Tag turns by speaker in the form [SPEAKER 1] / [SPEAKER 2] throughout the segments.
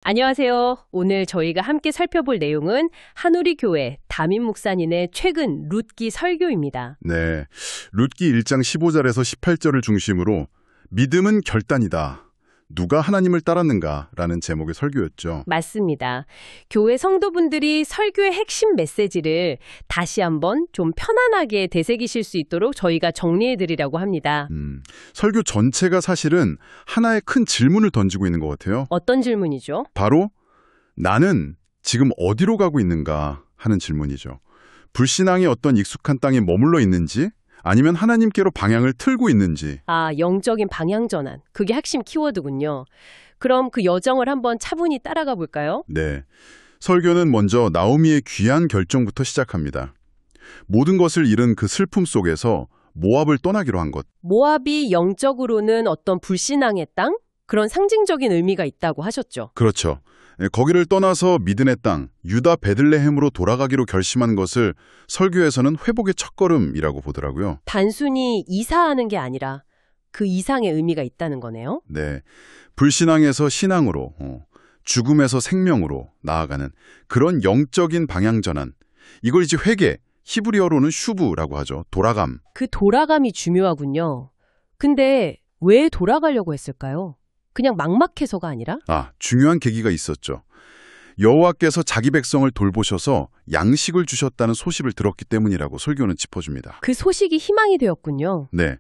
[SPEAKER 1] 안녕하세요. 오늘 저희가 함께 살펴볼 내용은 한우리 교회 담임 목사님의 최근 룻기 설교입니다.
[SPEAKER 2] 네, 룻기 1장 15절에서 18절을 중심으로 믿음은 결단이다. 누가 하나님을 따랐는가라는 제목의 설교였죠.
[SPEAKER 1] 맞습니다. 교회 성도분들이 설교의 핵심 메시지를 다시 한번 좀 편안하게 되새기실 수 있도록 저희가 정리해드리려고 합니다.
[SPEAKER 2] 설교 전체가 사실은 하나의 큰 질문을 던지고 있는 것 같아요.
[SPEAKER 1] 어떤 질문이죠?
[SPEAKER 2] 바로 나는 지금 어디로 가고 있는가 하는 질문이죠. 불신앙의 어떤 익숙한 땅에 머물러 있는지 아니면 하나님께로 방향을 틀고 있는지.
[SPEAKER 1] 영적인 방향 전환. 그게 핵심 키워드군요. 그럼 그 여정을 한번 차분히 따라가 볼까요?
[SPEAKER 2] 네. 설교는 먼저 나오미의 귀한 결정부터 시작합니다. 모든 것을 잃은 그 슬픔 속에서 모압을 떠나기로 한 것.
[SPEAKER 1] 모압이 영적으로는 어떤 불신앙의 땅? 그런 상징적인 의미가 있다고 하셨죠.
[SPEAKER 2] 그렇죠. 거기를 떠나서 미드의 땅, 유다 베들레헴으로 돌아가기로 결심한 것을 설교에서는 회복의 첫걸음이라고 보더라고요.
[SPEAKER 1] 단순히 이사하는 게 아니라 그 이상의 의미가 있다는 거네요.
[SPEAKER 2] 네, 불신앙에서 신앙으로, 죽음에서 생명으로 나아가는 그런 영적인 방향 전환. 이걸 이제 회개, 히브리어로는 슈브라고 하죠. 돌아감.
[SPEAKER 1] 그 돌아감이 중요하군요. 근데 왜 돌아가려고 했을까요? 그냥 막막해서가 아니라?
[SPEAKER 2] 중요한 계기가 있었죠. 여호와께서 자기 백성을 돌보셔서 양식을 주셨다는 소식을 들었기 때문이라고 설교는 짚어줍니다.
[SPEAKER 1] 그 소식이 희망이 되었군요.
[SPEAKER 2] 네.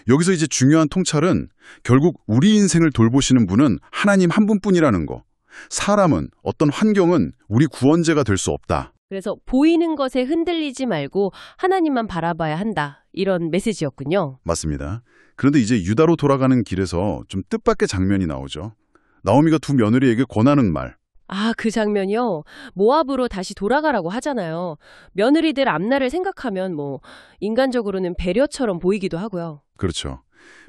[SPEAKER 2] 여기서 이제 중요한 통찰은 결국 우리 인생을 돌보시는 분은 하나님 한 분뿐이라는 거. 사람은, 어떤 환경은 우리 구원자가 될 수 없다.
[SPEAKER 1] 그래서 보이는 것에 흔들리지 말고 하나님만 바라봐야 한다. 이런 메시지였군요.
[SPEAKER 2] 맞습니다. 그런데 이제 유다로 돌아가는 길에서 좀 뜻밖의 장면이 나오죠. 나오미가 두 며느리에게 권하는 말.
[SPEAKER 1] 그 장면이요. 모압으로 다시 돌아가라고 하잖아요. 며느리들 앞날을 생각하면 인간적으로는 배려처럼 보이기도 하고요.
[SPEAKER 2] 그렇죠.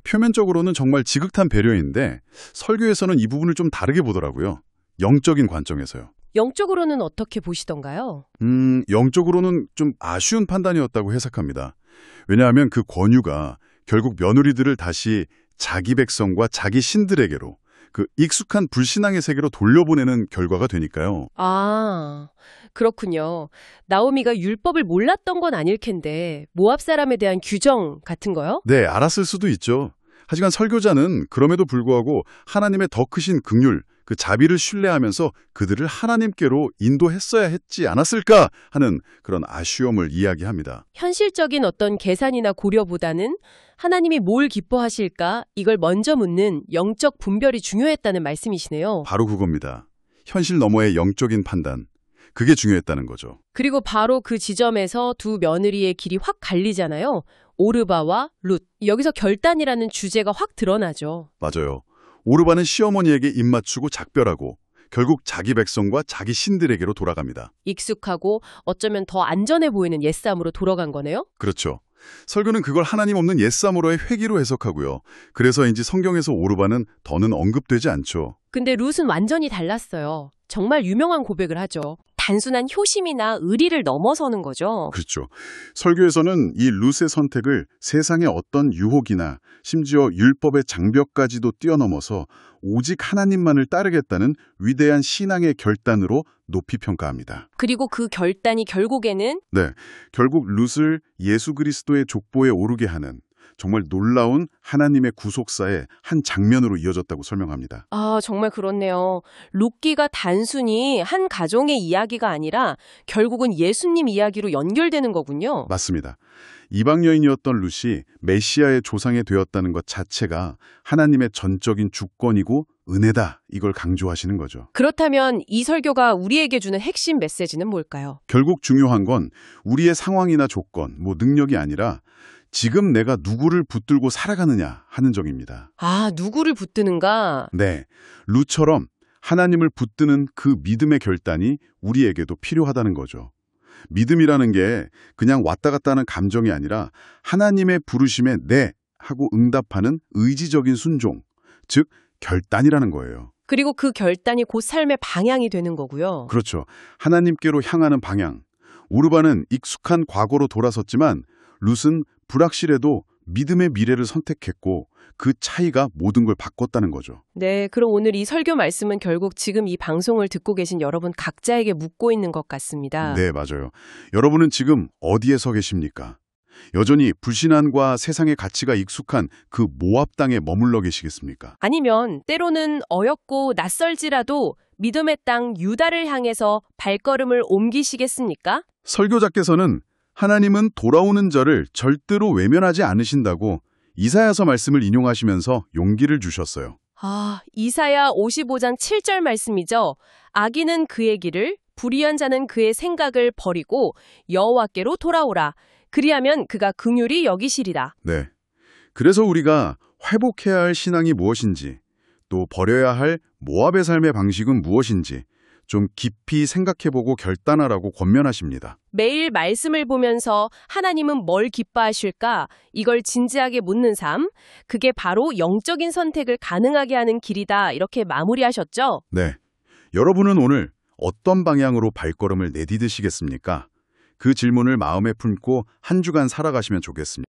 [SPEAKER 2] 표면적으로는 정말 지극한 배려인데 설교에서는 이 부분을 좀 다르게 보더라고요. 영적인 관점에서요.
[SPEAKER 1] 영적으로는 어떻게 보시던가요?
[SPEAKER 2] 영적으로는 좀 아쉬운 판단이었다고 해석합니다. 왜냐하면 그 권유가 결국 며느리들을 다시 자기 백성과 자기 신들에게로 그 익숙한 불신앙의 세계로 돌려보내는 결과가 되니까요.
[SPEAKER 1] 그렇군요. 나오미가 율법을 몰랐던 건 아닐 텐데 모압 사람에 대한 규정 같은 거요?
[SPEAKER 2] 네, 알았을 수도 있죠. 하지만 설교자는 그럼에도 불구하고 하나님의 더 크신 긍휼, 그 자비를 신뢰하면서 그들을 하나님께로 인도했어야 했지 않았을까 하는 그런 아쉬움을 이야기합니다.
[SPEAKER 1] 현실적인 어떤 계산이나 고려보다는 하나님이 뭘 기뻐하실까 이걸 먼저 묻는 영적 분별이 중요했다는 말씀이시네요.
[SPEAKER 2] 바로 그겁니다. 현실 너머의 영적인 판단. 그게 중요했다는 거죠.
[SPEAKER 1] 그리고 바로 그 지점에서 두 며느리의 길이 확 갈리잖아요. 오르바와 룻. 여기서 결단이라는 주제가 확 드러나죠.
[SPEAKER 2] 맞아요. 오르바는 시어머니에게 입맞추고 작별하고 결국 자기 백성과 자기 신들에게로 돌아갑니다.
[SPEAKER 1] 익숙하고 어쩌면 더 안전해 보이는 옛사람으로 돌아간 거네요?
[SPEAKER 2] 그렇죠. 설교는 그걸 하나님 없는 옛사람으로의 회귀로 해석하고요. 그래서인지 성경에서 오르바는 더는 언급되지 않죠.
[SPEAKER 1] 근데 룻은 완전히 달랐어요. 정말 유명한 고백을 하죠. 단순한 효심이나 의리를 넘어서는 거죠.
[SPEAKER 2] 그렇죠. 설교에서는 이 룻의 선택을 세상의 어떤 유혹이나 심지어 율법의 장벽까지도 뛰어넘어서 오직 하나님만을 따르겠다는 위대한 신앙의 결단으로 높이 평가합니다.
[SPEAKER 1] 그리고 그 결단이 결국에는
[SPEAKER 2] 결국 룻을 예수 그리스도의 족보에 오르게 하는 정말 놀라운 하나님의 구속사의 한 장면으로 이어졌다고 설명합니다.
[SPEAKER 1] 정말 그렇네요. 룻기가 단순히 한 가정의 이야기가 아니라 결국은 예수님 이야기로 연결되는 거군요.
[SPEAKER 2] 맞습니다. 이방 여인이었던 룻이 메시아의 조상이 되었다는 것 자체가 하나님의 전적인 주권이고 은혜다. 이걸 강조하시는 거죠.
[SPEAKER 1] 그렇다면 이 설교가 우리에게 주는 핵심 메시지는 뭘까요?
[SPEAKER 2] 결국 중요한 건 우리의 상황이나 조건, 능력이 아니라 지금 내가 누구를 붙들고 살아가느냐 하는 점입니다.
[SPEAKER 1] 누구를 붙드는가?
[SPEAKER 2] 네, 룻처럼 하나님을 붙드는 그 믿음의 결단이 우리에게도 필요하다는 거죠. 믿음이라는 게 그냥 왔다 갔다 하는 감정이 아니라 하나님의 부르심에 네 하고 응답하는 의지적인 순종, 즉 결단이라는 거예요.
[SPEAKER 1] 그리고 그 결단이 곧 삶의 방향이 되는 거고요.
[SPEAKER 2] 그렇죠. 하나님께로 향하는 방향. 오르바는 익숙한 과거로 돌아섰지만 룻은 불확실해도 믿음의 미래를 선택했고 그 차이가 모든 걸 바꿨다는 거죠.
[SPEAKER 1] 네, 그럼 오늘 이 설교 말씀은 결국 지금 이 방송을 듣고 계신 여러분 각자에게 묻고 있는 것 같습니다.
[SPEAKER 2] 네, 맞아요. 여러분은 지금 어디에 서 계십니까? 여전히 불신앙과 세상의 가치가 익숙한 그 모압 땅에 머물러 계시겠습니까?
[SPEAKER 1] 아니면 때로는 어렵고 낯설지라도 믿음의 땅 유다를 향해서 발걸음을 옮기시겠습니까?
[SPEAKER 2] 설교자께서는 하나님은 돌아오는 저를 절대로 외면하지 않으신다고 이사야서 말씀을 인용하시면서 용기를 주셨어요.
[SPEAKER 1] 이사야 55장 7절 말씀이죠. 악인은 그의 길을, 불의한 자는 그의 생각을 버리고 여호와께로 돌아오라. 그리하면 그가 긍휼히 여기시리라.
[SPEAKER 2] 네. 그래서 우리가 회복해야 할 신앙이 무엇인지, 또 버려야 할 모압의 삶의 방식은 무엇인지 좀 깊이 생각해보고 결단하라고 권면하십니다.
[SPEAKER 1] 매일 말씀을 보면서 하나님은 뭘 기뻐하실까? 이걸 진지하게 묻는 삶, 그게 바로 영적인 선택을 가능하게 하는 길이다. 이렇게 마무리하셨죠?
[SPEAKER 2] 네. 여러분은 오늘 어떤 방향으로 발걸음을 내디디시겠습니까? 그 질문을 마음에 품고 한 주간 살아가시면 좋겠습니다.